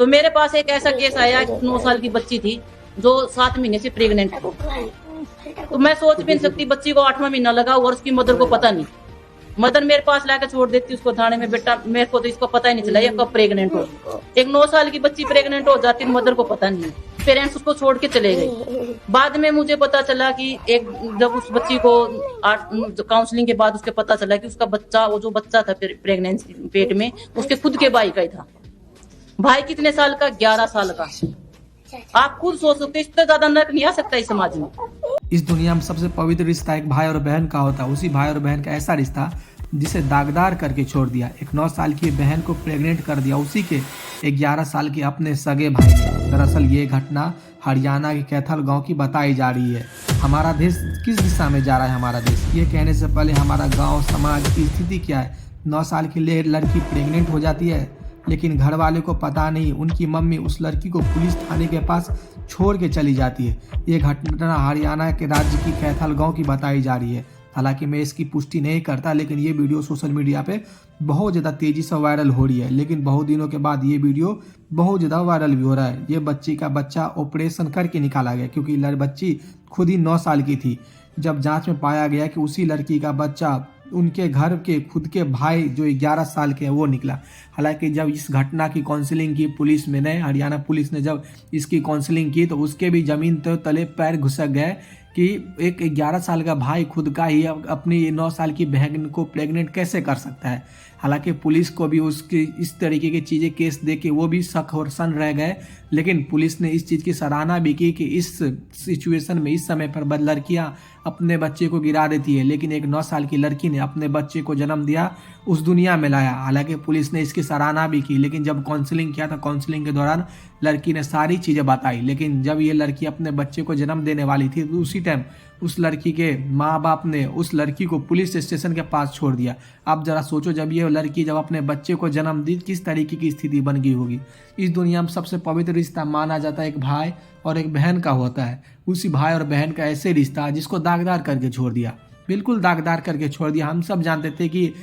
तो मेरे पास एक ऐसा केस आया, 9 साल की बच्ची थी जो 7 महीने से प्रेग्नेंट थी। तो मैं सोच भी नहीं सकती, बच्ची को 8वां महीना लगा और उसकी मदर को पता नहीं। मदर मेरे पास लाकर छोड़ देती उसको थाने में, बेटा मेरे को तो इसको पता ही नहीं चला ये कब प्रेग्नेंट हो। एक 9 साल की बच्ची प्रेग्नेंट हो जाती, मदर को पता नहीं, पेरेंट्स उसको छोड़ के चले गए। बाद में मुझे पता चला कि एक जब उस बच्ची को काउंसलिंग के बाद उसके पता चला कि उसका बच्चा, वो जो बच्चा था प्रेगनेंसी पेट में, उसके खुद के भाई का ही था। भाई कितने साल का? 11 साल का। आप खुद सोच सकते, इससे ज्यादा नर्क नहीं आ सकता इस समाज में। इस दुनिया में सबसे पवित्र रिश्ता एक भाई और बहन का होता है। उसी भाई और बहन का ऐसा रिश्ता जिसे दागदार करके छोड़ दिया। एक 9 साल की बहन को प्रेग्नेंट कर दिया उसी के 11 साल के अपने सगे भाई ने। दरअसल ये घटना हरियाणा के कैथल गांव की बताई जा रही है। हमारा देश किस दिशा में जा रहा है? हमारा देश, ये कहने से पहले हमारा गाँव समाज की स्थिति क्या है? 9 साल की लड़की प्रेग्नेंट हो जाती है, लेकिन घर वाले को पता नहीं। उनकी मम्मी उस लड़की को पुलिस थाने के पास छोड़ के चली जाती है। ये घटना हरियाणा के राज्य की कैथल गांव की बताई जा रही है। हालांकि मैं इसकी पुष्टि नहीं करता, लेकिन ये वीडियो सोशल मीडिया पे बहुत ज़्यादा तेज़ी से वायरल हो रही है। लेकिन बहुत दिनों के बाद ये वीडियो बहुत ज़्यादा वायरल भी हो रहा है। ये बच्ची का बच्चा ऑपरेशन करके निकाला गया, क्योंकि बच्ची खुद ही 9 साल की थी। जब जाँच में पाया गया कि उसी लड़की का बच्चा उनके घर के खुद के भाई जो 11 साल के हैं वो निकला। हालांकि जब इस घटना की काउंसलिंग की पुलिस में ने, हरियाणा पुलिस ने जब इसकी काउंसलिंग की, तो उसके भी ज़मीन तो तले पैर घुसक गए कि एक 11 साल का भाई खुद का ही अपनी 9 साल की बहन को प्रेग्नेंट कैसे कर सकता है। हालांकि पुलिस को भी उसकी इस तरीके की चीज़ें केस दे के वो भी शक और सन रह गए। लेकिन पुलिस ने इस चीज़ की सराहना भी की कि इस सिचुएशन में, इस समय पर लड़कियां अपने बच्चे को गिरा देती है, लेकिन एक 9 साल की लड़की ने अपने बच्चे को जन्म दिया, उस दुनिया में लाया। हालांकि पुलिस ने इसकी सराहना भी की, लेकिन जब काउंसलिंग किया था, काउंसलिंग के दौरान लड़की ने सारी चीज़ें बताई। लेकिन जब ये लड़की अपने बच्चे को जन्म देने वाली थी, तो उसी टाइम उस लड़की के माँ बाप ने उस लड़की को पुलिस स्टेशन के पास छोड़ दिया। अब जरा सोचो, जब ये लड़की जब अपने बच्चे को जन्म दी, किस तरीके की स्थिति बन गई होगी। इस दुनिया में सबसे पवित्र रिश्ता माना जाता है एक भाई और एक बहन का होता है। उसी भाई और बहन का ऐसे रिश्ता जिसको दागदार करके छोड़ दिया, बिल्कुल दागदार करके छोड़ दिया। हम सब जानते थे कि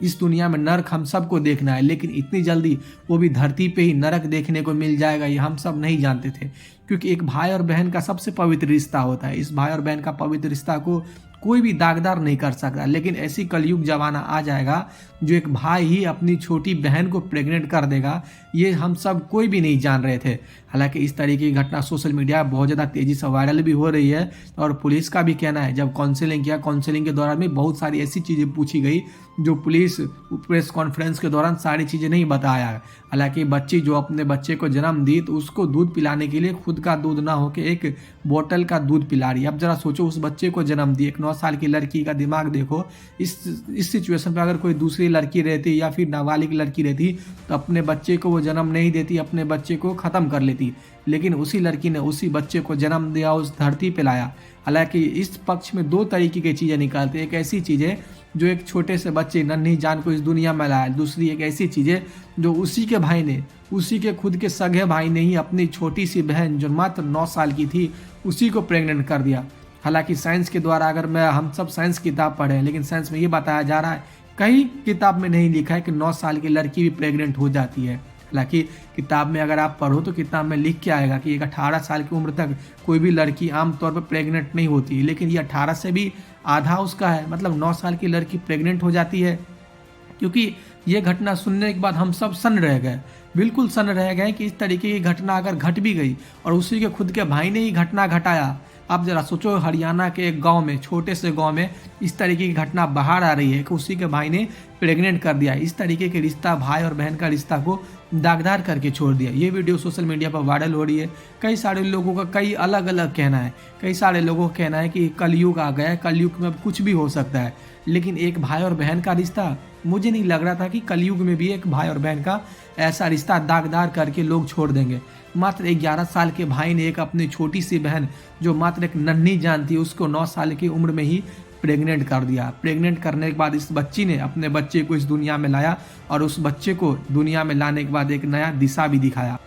इस दुनिया में नरक हम सबको देखना है, लेकिन इतनी जल्दी वो भी धरती पे ही नरक देखने को मिल जाएगा, ये हम सब नहीं जानते थे। क्योंकि एक भाई और बहन का सबसे पवित्र रिश्ता होता है। इस भाई और बहन का पवित्र रिश्ता को कोई भी दागदार नहीं कर सकता। लेकिन ऐसी कलयुग जमाना आ जाएगा जो एक भाई ही अपनी छोटी बहन को प्रेग्नेंट कर देगा, ये हम सब कोई भी नहीं जान रहे थे। हालांकि इस तरीके की घटना सोशल मीडिया बहुत ज़्यादा तेज़ी से वायरल भी हो रही है। और पुलिस का भी कहना है, जब काउंसलिंग किया, काउंसलिंग के दौरान भी बहुत सारी ऐसी चीज़ें पूछी गई जो पुलिस प्रेस कॉन्फ्रेंस के दौरान सारी चीज़ें नहीं बताया है। हालांकि बच्ची जो अपने बच्चे को जन्म दी, तो उसको दूध पिलाने के लिए खुद का दूध ना होकर एक बोतल का दूध पिला रही है। अब जरा सोचो, उस बच्चे को जन्म दी, एक 9 साल की लड़की का दिमाग देखो। इस सिचुएशन पर अगर कोई दूसरी लड़की रहती या फिर नाबालिग लड़की रहती, तो अपने बच्चे को वो जन्म नहीं देती, अपने बच्चे को ख़त्म कर लेती। लेकिन उसी लड़की ने उसी बच्चे को जन्म दिया, उस धरती पे लाया। हालांकि इस पक्ष में 2 तरीके की चीज़ें निकालते। एक ऐसी चीज़ें जो एक छोटे से बच्चे नन्ही जान को इस दुनिया में लाया। दूसरी एक ऐसी चीज़ें जो उसी के भाई ने, उसी के खुद के सगे भाई ने ही अपनी छोटी सी बहन जो मात्र 9 साल की थी, उसी को प्रेग्नेंट कर दिया। हालांकि साइंस के द्वारा, अगर हम सब साइंस किताब पढ़ें, लेकिन साइंस में ये बताया जा रहा है, कहीं किताब में नहीं लिखा है कि 9 साल की लड़की भी प्रेग्नेंट हो जाती है। हालांकि किताब में अगर आप पढ़ो तो किताब में लिख के आएगा कि एक 18 साल की उम्र तक कोई भी लड़की आमतौर पर प्रेग्नेंट नहीं होती, लेकिन ये 18 से भी आधा उसका है, मतलब 9 साल की लड़की प्रेग्नेंट हो जाती है। क्योंकि ये घटना सुनने के बाद हम सब सन रह गए, बिल्कुल सन रह गए कि इस तरीके की घटना अगर घट भी गई और उसी के खुद के भाई ने ही घटना घटाया। आप जरा सोचो, हरियाणा के एक गांव में, छोटे से गांव में इस तरीके की घटना बाहर आ रही है कि उसी के भाई ने प्रेग्नेंट कर दिया। इस तरीके के रिश्ता, भाई और बहन का रिश्ता को दागदार करके छोड़ दिया। ये वीडियो सोशल मीडिया पर वायरल हो रही है। कई सारे लोगों का कई अलग अलग कहना है। कई सारे लोगों का कहना है कि कलयुग आ गया है, कलयुग में कुछ भी हो सकता है। लेकिन एक भाई और बहन का रिश्ता, मुझे नहीं लग रहा था कि कलयुग में भी एक भाई और बहन का ऐसा रिश्ता दागदार करके लोग छोड़ देंगे। मात्र 11 साल के भाई ने एक अपनी छोटी सी बहन जो मात्र एक नन्ही जान थी, उसको 9 साल की उम्र में ही प्रेग्नेंट कर दिया। प्रेग्नेंट करने के बाद इस बच्ची ने अपने बच्चे को इस दुनिया में लाया और उस बच्चे को दुनिया में लाने के बाद एक नया दिशा भी दिखाया।